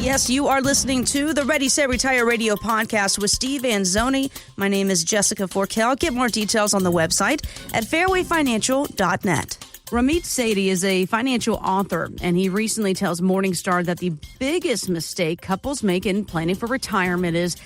Yes, you are listening to the Ready, Set, Retire radio podcast with Steve Anzuoni. My name is Jessica Forkel. Get more details on the website at fairwayfinancial.net. Ramit Sethi is a financial author, and he recently tells Morningstar that the biggest mistake couples make in planning for retirement is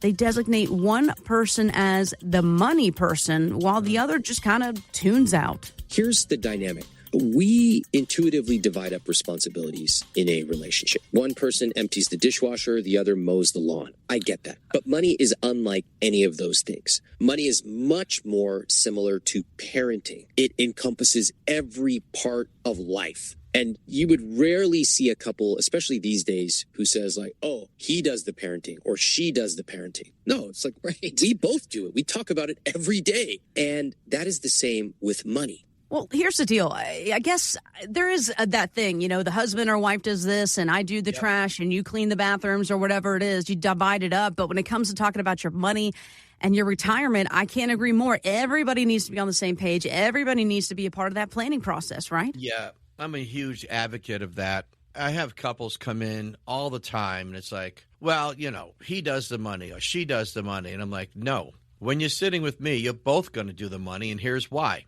they designate one person as the money person while the other just kind of tunes out. Here's the dynamic. We intuitively divide up responsibilities in a relationship. One person empties the dishwasher, the other mows the lawn. I get that. But money is unlike any of those things. Money is much more similar to parenting. It encompasses every part of life. And you would rarely see a couple, especially these days, who says like, oh, he does the parenting or she does the parenting. No, it's like, right, we both do it. We talk about it every day. And that is the same with money. Well, here's the deal. I guess there is that thing, the husband or wife does this and I do the trash and you clean the bathrooms or whatever it is. You divide it up. But when it comes to talking about your money and your retirement, I can't agree more. Everybody needs to be on the same page. Everybody needs to be a part of that planning process, right? Yeah, I'm a huge advocate of that. I have couples come in all the time and it's like, well, he does the money or she does the money. And I'm like, no, when you're sitting with me, you're both going to do the money. And here's why.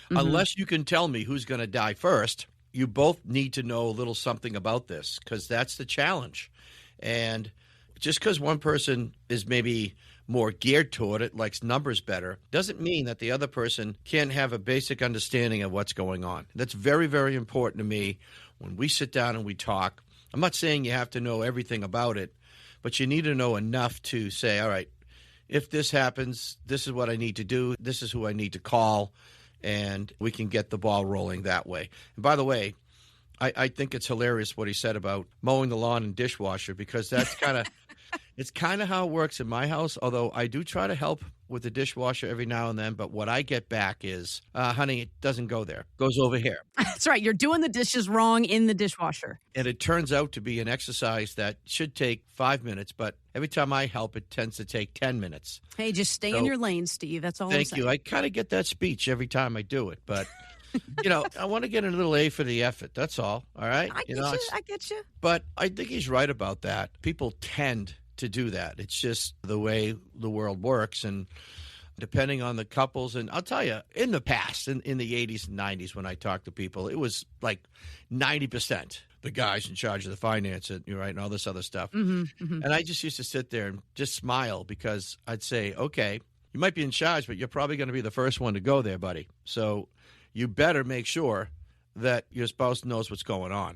Unless you can tell me who's going to die first, you both need to know a little something about this because that's the challenge. And just because one person is maybe more geared toward it, likes numbers better, doesn't mean that the other person can't have a basic understanding of what's going on. That's very, very important to me when we sit down and we talk. I'm not saying you have to know everything about it, but you need to know enough to say, all right, if this happens, this is what I need to do. This is who I need to call. And we can get the ball rolling that way. And by the way, I think it's hilarious what he said about mowing the lawn and dishwasher because that's it's kind of how it works in my house, although I do try to help with the dishwasher every now and then. But what I get back is, honey, it doesn't go there. It goes over here. That's right. You're doing the dishes wrong in the dishwasher. And it turns out to be an exercise that should take 5 minutes, but every time I help, it tends to take 10 minutes. Hey, just stay in your lane, Steve. That's all I'm saying. Thank you. I kind of get that speech every time I do it, but... I want to get a little A for the effort. That's all. All right. I get you. But I think he's right about that. People tend to do that. It's just the way the world works. And depending on the couples, and I'll tell you, in the past, in the 80s and 90s, when I talked to people, it was like 90% the guys in charge of the finance and and all this other stuff. And I just used to sit there and just smile because I'd say, okay, you might be in charge, but you're probably going to be the first one to go there, buddy. So you better make sure that your spouse knows what's going on.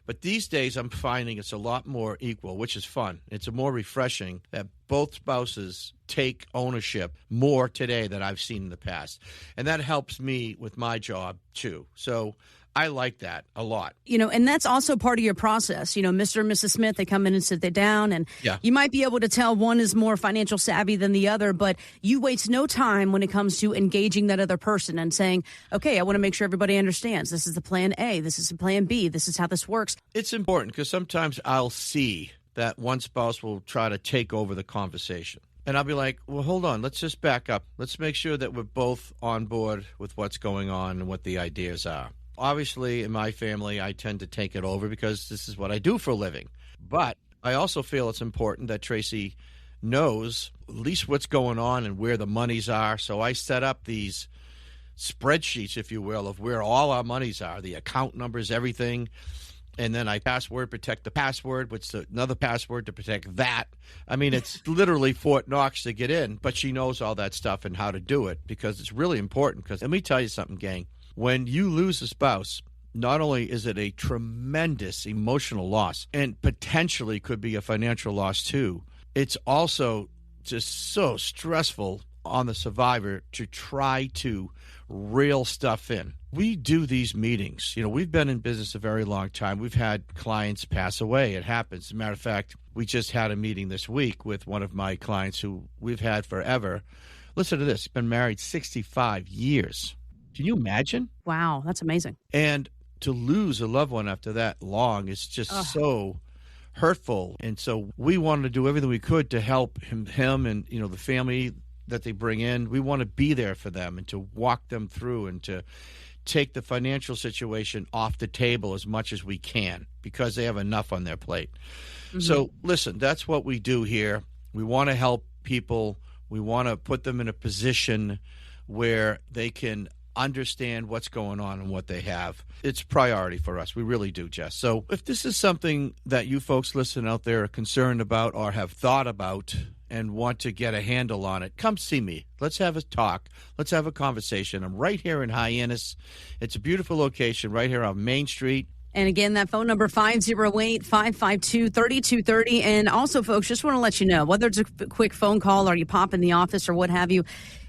But these days, I'm finding it's a lot more equal, which is fun. It's more refreshing that both spouses take ownership more today than I've seen in the past. And that helps me with my job, too. So I like that a lot. And that's also part of your process. Mr. and Mrs. Smith, they come in and sit there down, and you might be able to tell one is more financial savvy than the other, but you waste no time when it comes to engaging that other person and saying, okay, I want to make sure everybody understands. This is the plan A. This is the plan B. This is how this works. It's important because sometimes I'll see that one spouse will try to take over the conversation. And I'll be like, well, hold on. Let's just back up. Let's make sure that we're both on board with what's going on and what the ideas are. Obviously, in my family, I tend to take it over because this is what I do for a living. But I also feel it's important that Tracy knows at least what's going on and where the monies are. So I set up these spreadsheets, if you will, of where all our monies are, the account numbers, everything. And then I password protect the password, which is another password to protect that. I mean, it's literally Fort Knox to get in, but she knows all that stuff and how to do it because it's really important. Because let me tell you something, gang. When you lose a spouse, not only is it a tremendous emotional loss and potentially could be a financial loss too, it's also just so stressful on the survivor to try to reel stuff in. We do these meetings. We've been in business a very long time. We've had clients pass away. It happens. As a matter of fact, we just had a meeting this week with one of my clients who we've had forever. Listen to this. He's been married 65 years. Can you imagine? Wow, that's amazing. And to lose a loved one after that long is just so hurtful. And so we wanted to do everything we could to help him and, the family that they bring in. We want to be there for them and to walk them through and to take the financial situation off the table as much as we can because they have enough on their plate. So listen, that's what we do here. We want to help people. We want to put them in a position where they can understand what's going on and what they have. It's priority for us. We really do, Jess. So if this is something that you folks listening out there are concerned about or have thought about and want to get a handle on it, come see me. Let's have a talk. Let's have a conversation. I'm right here in Hyannis. It's a beautiful location right here on Main Street. And again, that phone number, 508-552-3230. And also, folks, just want to let you know, whether it's a quick phone call or you pop in the office or what have you,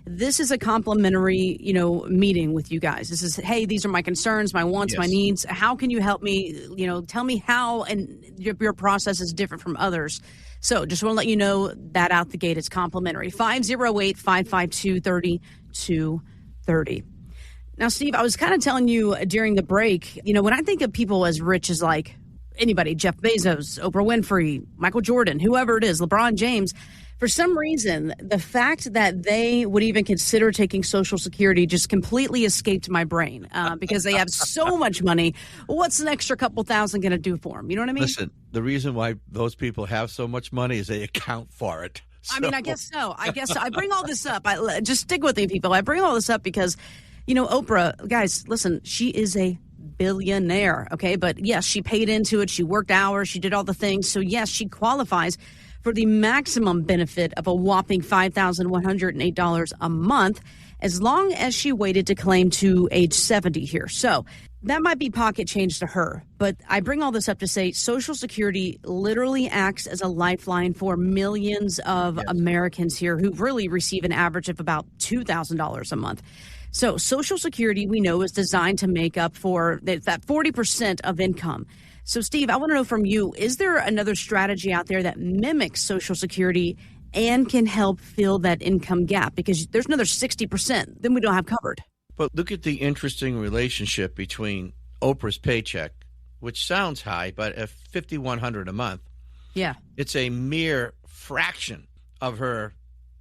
this is a complimentary, meeting with you guys. This is, hey, these are my concerns, my wants, my needs. How can you help me? Tell me how, and your process is different from others. So just want to let you know that out the gate. It's complimentary. 508-552-3230. Now, Steve, I was kind of telling you during the break, when I think of people as rich as like anybody, Jeff Bezos, Oprah Winfrey, Michael Jordan, whoever it is, LeBron James, for some reason, the fact that they would even consider taking Social Security just completely escaped my brain because they have so much money. What's an extra couple thousand going to do for them? You know what I mean? Listen, the reason why those people have so much money is they account for it. I mean, I guess so. I bring all this up. Just stick with me, people. I bring all this up because Oprah, guys, listen, she is a billionaire, okay? But yes, she paid into it. She worked hours. She did all the things. So yes, she qualifies for the maximum benefit of a whopping $5,108 a month as long as she waited to claim to age 70 here. So that might be pocket change to her. But I bring all this up to say Social Security literally acts as a lifeline for millions of Americans here who really receive an average of about $2,000 a month. So Social Security, we know, is designed to make up for that 40% of income. So, Steve, I want to know from you, is there another strategy out there that mimics Social Security and can help fill that income gap? Because there's another 60% then we don't have covered. But look at the interesting relationship between Oprah's paycheck, which sounds high, but at $5,100 a month, it's a mere fraction of her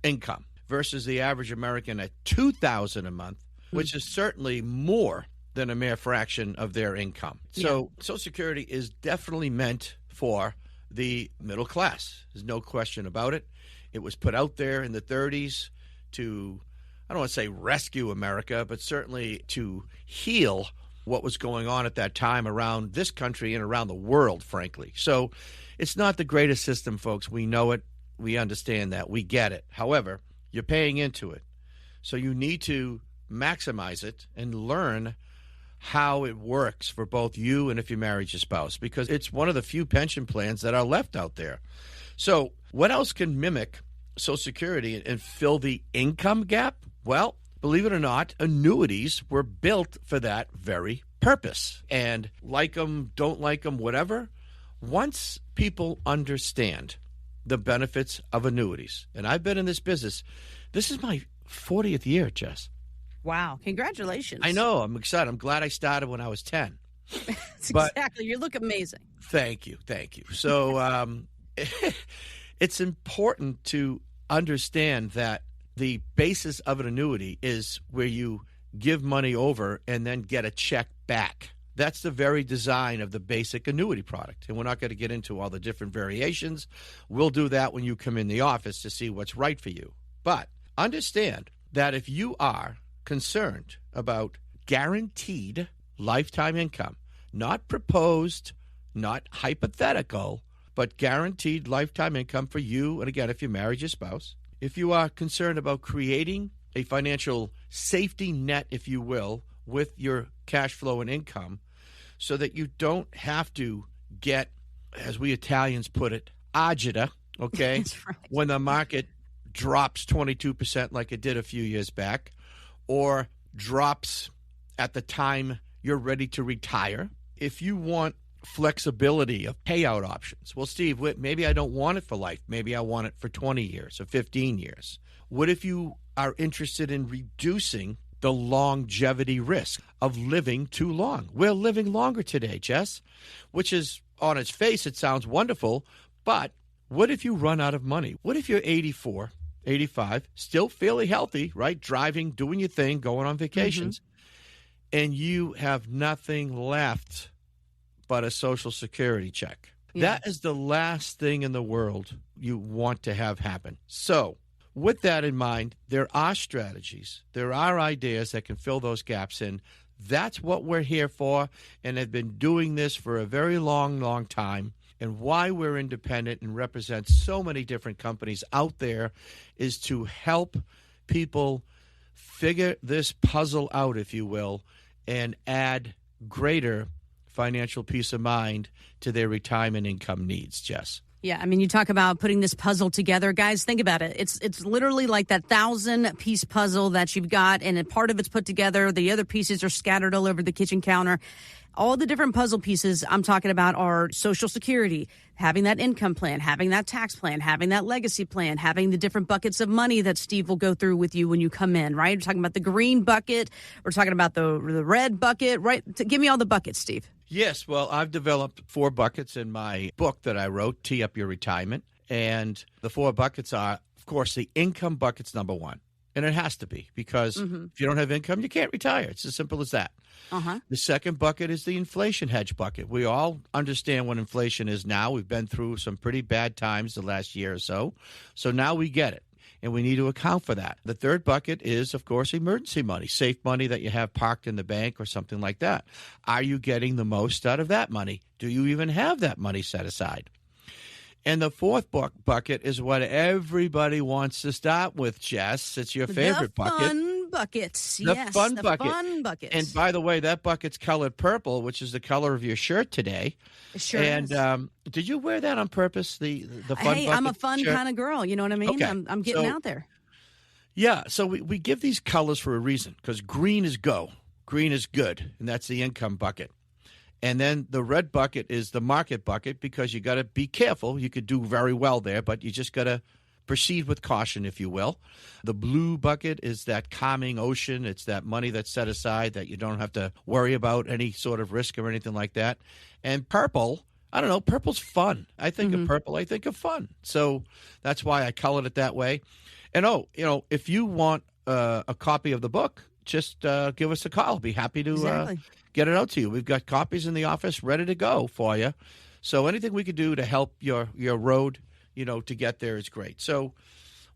income versus the average American at $2,000 a month, which is certainly more than a mere fraction of their income. So Social Security is definitely meant for the middle class. There's no question about it. It was put out there in the 30s to, I don't want to say rescue America, but certainly to heal what was going on at that time around this country and around the world, frankly. So it's not the greatest system, folks. We know it. We understand that. We get it. However, you're paying into it. So you need to maximize it and learn how it works for both you and if you married your spouse, because it's one of the few pension plans that are left out there. So what else can mimic Social Security and fill the income gap? Well, believe it or not, annuities were built for that very purpose. And like them, don't like them, whatever, once people understand the benefits of annuities, and I've been in this business, this is my 40th year, Jess. Wow. Congratulations. I know. I'm excited. I'm glad I started when I was 10. Exactly. You look amazing. Thank you. Thank you. So it's important to understand that the basis of an annuity is where you give money over and then get a check back. That's the very design of the basic annuity product. And we're not going to get into all the different variations. We'll do that when you come in the office to see what's right for you. But understand that if you are concerned about guaranteed lifetime income, not proposed, not hypothetical, but guaranteed lifetime income for you, and again, if you married your spouse, if you are concerned about creating a financial safety net, if you will, with your cash flow and income, so that you don't have to get, as we Italians put it, agita, okay, That's right. when the market drops 22% like it did a few years back, or drops at the time you're ready to retire. If you want flexibility of payout options, well, Steve, maybe I don't want it for life. Maybe I want it for 20 years or 15 years. What if you are interested in reducing the longevity risk of living too long? We're living longer today, Jess, which is, on its face, it sounds wonderful, but what if you run out of money? What if you're 84, 85, still fairly healthy, right? Driving, doing your thing, going on vacations, and you have nothing left but a Social Security check. Yeah. That is the last thing in the world you want to have happen. So with that in mind, there are strategies. There are ideas that can fill those gaps in. That's what we're here for, and have been doing this for a very long, long time. And why we're independent and represent so many different companies out there is to help people figure this puzzle out, if you will, and add greater financial peace of mind to their retirement income needs, Jess. Yeah, I mean, you talk about putting this puzzle together. Guys, think about it. It's literally like that 1,000-piece puzzle that you've got, and a part of it's put together. The other pieces are scattered all over the kitchen counter. All the different puzzle pieces I'm talking about are Social Security, having that income plan, having that tax plan, having that legacy plan, having the different buckets of money that Steve will go through with you when you come in, right? We're talking about the green bucket. We're talking about the red bucket, right? Give me all the buckets, Steve. Yes, well, I've developed 4 buckets in my book that I wrote, Tee Up Your Retirement. And the 4 buckets are, of course, the income bucket's number 1. And it has to be, because if you don't have income, you can't retire. It's as simple as that. The second bucket is the inflation hedge bucket. We all understand what inflation is now. We've been through some pretty bad times the last year or so. So now we get it, and we need to account for that. The third bucket is, of course, emergency money, safe money that you have parked in the bank or something like that. Are you getting the most out of that money? Do you even have that money set aside? And the fourth bucket is what everybody wants to start with, Jess. It's your favorite bucket. The fun buckets. The Yes, fun the bucket. fun buckets. And by the way, that bucket's colored purple, which is the color of your shirt today. It sure and is. Did you wear that on purpose? The fun bucket I'm a fun shirt? kind of girl. You know what I mean? Okay. I'm getting out there. Yeah, so we give these colors for a reason, because green is go. Green is good, and that's the income bucket. And then the red bucket is the market bucket, because you got to be careful. You could do very well there, but you just got to proceed with caution, if you will. The blue bucket is that calming ocean. It's that money that's set aside that you don't have to worry about any sort of risk or anything like that. And purple, I don't know, purple's fun. I think of purple, I think of fun. So that's why I colored it that way. And, if you want a copy of the book, just give us a call. I'll be happy to get it out to you. We've got copies in the office ready to go for you. So anything we could do to help your road, to get there is great. So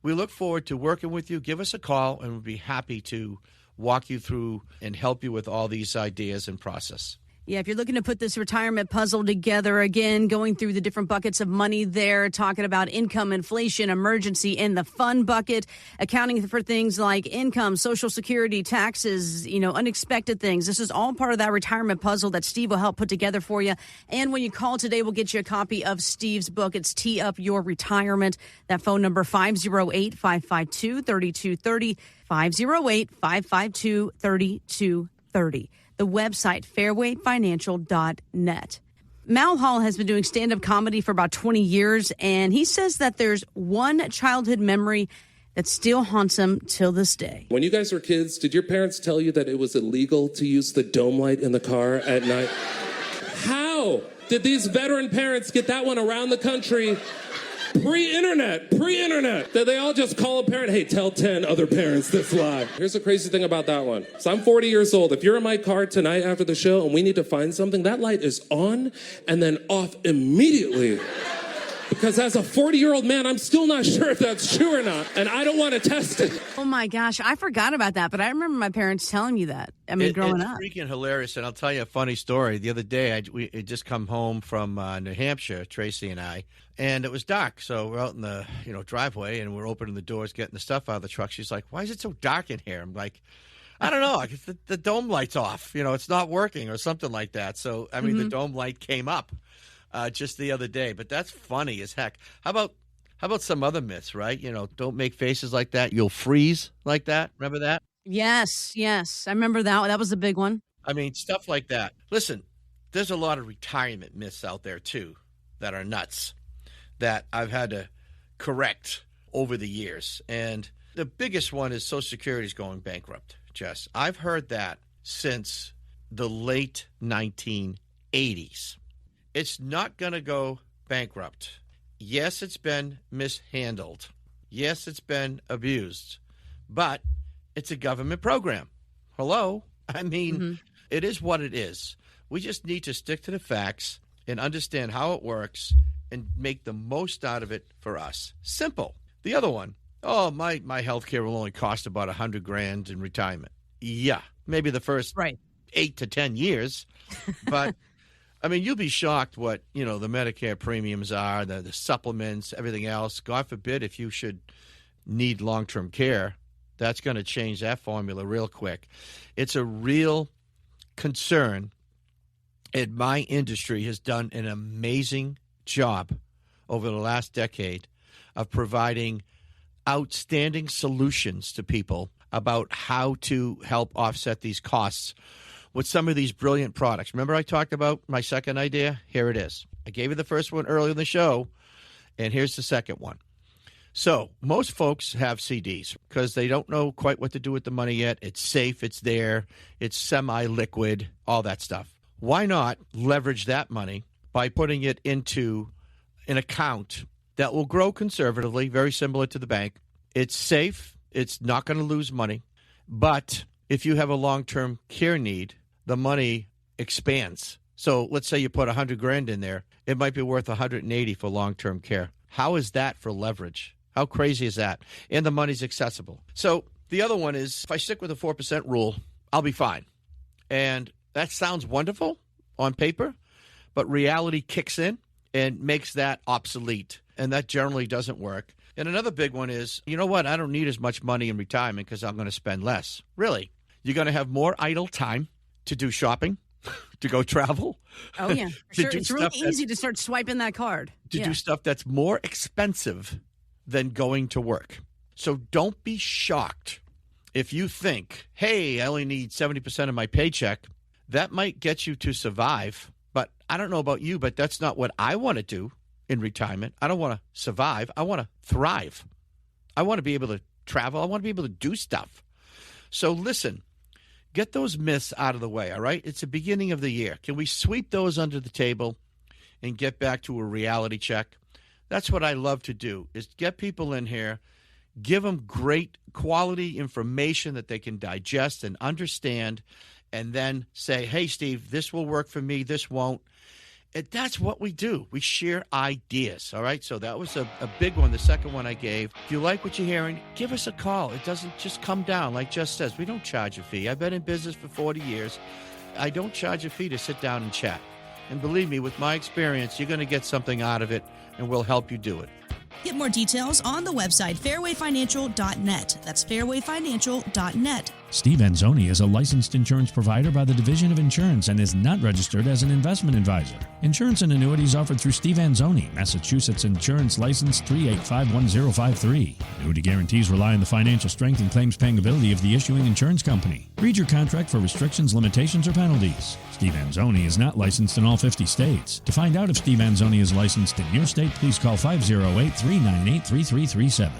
we look forward to working with you. Give us a call, and we'll be happy to walk you through and help you with all these ideas and process. Yeah, if you're looking to put this retirement puzzle together, again, going through the different buckets of money there, talking about income, inflation, emergency, and the fun bucket, accounting for things like income, Social Security, taxes, unexpected things. This is all part of that retirement puzzle that Steve will help put together for you. And when you call today, we'll get you a copy of Steve's book. It's Tee Up Your Retirement. That phone number, 508-552-3230, 508-552-3230. The website, fairwayfinancial.net. Mal Hall has been doing stand-up comedy for about 20 years, and he says that there's one childhood memory that still haunts him till this day. When you guys were kids, did your parents tell you that it was illegal to use the dome light in the car at night? How did these veteran parents get that one around the country? Pre-internet. Did they all just call a parent, hey, tell 10 other parents this lie? Here's the crazy thing about that one. So I'm 40 years old. If you're in my car tonight after the show and we need to find something, that light is on and then off immediately. Because as a 40-year-old man, I'm still not sure if that's true or not, and I don't want to test it. Oh, my gosh. I forgot about that, but I remember my parents telling me that. Growing up. It's freaking hilarious, and I'll tell you a funny story. The other day, we had just come home from New Hampshire, Tracy and I, and it was dark. So we're out in the driveway, and we're opening the doors, getting the stuff out of the truck. She's like, why is it so dark in here? I'm like, I don't know. I guess the dome light's off. It's not working or something like that. So, the dome light came up just the other day. But that's funny as heck. How about some other myths, right? Don't make faces like that. You'll freeze like that. Remember that? Yes. I remember that. That was a big one. Stuff like that. Listen, there's a lot of retirement myths out there, too, that are nuts that I've had to correct over the years. And the biggest one is Social Security is going bankrupt, Jess. I've heard that since the late 1980s. It's not going to go bankrupt. Yes, it's been mishandled. Yes, it's been abused. But it's a government program. Hello? I mean, it is what it is. We just need to stick to the facts and understand how it works and make the most out of it for us. Simple. The other one, my health care will only cost about $100,000 in retirement. Yeah, maybe the first 8 to 10 years. But, I mean, you'll be shocked what, the Medicare premiums are, the supplements, everything else. God forbid if you should need long-term care, that's going to change that formula real quick. It's a real concern, and my industry has done an amazing job over the last decade of providing outstanding solutions to people about how to help offset these costs with some of these brilliant products. Remember I talked about my second idea? Here it is. I gave you the first one earlier in the show, and here's the second one. So most folks have CDs because they don't know quite what to do with the money yet. It's safe. It's there. It's semi-liquid, all that stuff. Why not leverage that money by putting it into an account that will grow conservatively, very similar to the bank. It's safe. It's not going to lose money. But if you have a long-term care need, the money expands. So let's say you put $100,000 in there. It might be worth $180,000 for long-term care. How is that for leverage? How crazy is that? And the money's accessible. So the other one is if I stick with the 4% rule, I'll be fine. And that sounds wonderful on paper, but reality kicks in and makes that obsolete. And that generally doesn't work. And another big one is, you know what? I don't need as much money in retirement because I'm going to spend less. Really? You're going to have more idle time to do shopping, to go travel. Oh, yeah. Sure. It's really easy to start swiping that card. To do stuff that's more expensive than going to work. So don't be shocked if you think, hey, I only need 70% of my paycheck. That might get you to survive. But I don't know about you, but that's not what I want to do in retirement. I don't want to survive. I want to thrive. I want to be able to travel. I want to be able to do stuff. So listen, get those myths out of the way, all right? It's the beginning of the year. Can we sweep those under the table and get back to a reality check? That's what I love to do, is get people in here, give them great quality information that they can digest and understand, and then say, hey, Steve, this will work for me, this won't. And that's what we do. We share ideas, all right? So that was a big one, the second one I gave. If you like what you're hearing, give us a call. It doesn't just come down like Jess says. We don't charge a fee. I've been in business for 40 years. I don't charge a fee to sit down and chat. And believe me, with my experience, you're going to get something out of it, and we'll help you do it. Get more details on the website, fairwayfinancial.net. That's fairwayfinancial.net. Steve Anzuoni is a licensed insurance provider by the Division of Insurance and is not registered as an investment advisor. Insurance and annuities offered through Steve Anzuoni, Massachusetts Insurance License 3851053. Annuity guarantees rely on the financial strength and claims paying ability of the issuing insurance company. Read your contract for restrictions, limitations, or penalties. Steve Anzuoni is not licensed in all 50 states. To find out if Steve Anzuoni is licensed in your state, please call 508-398-3337.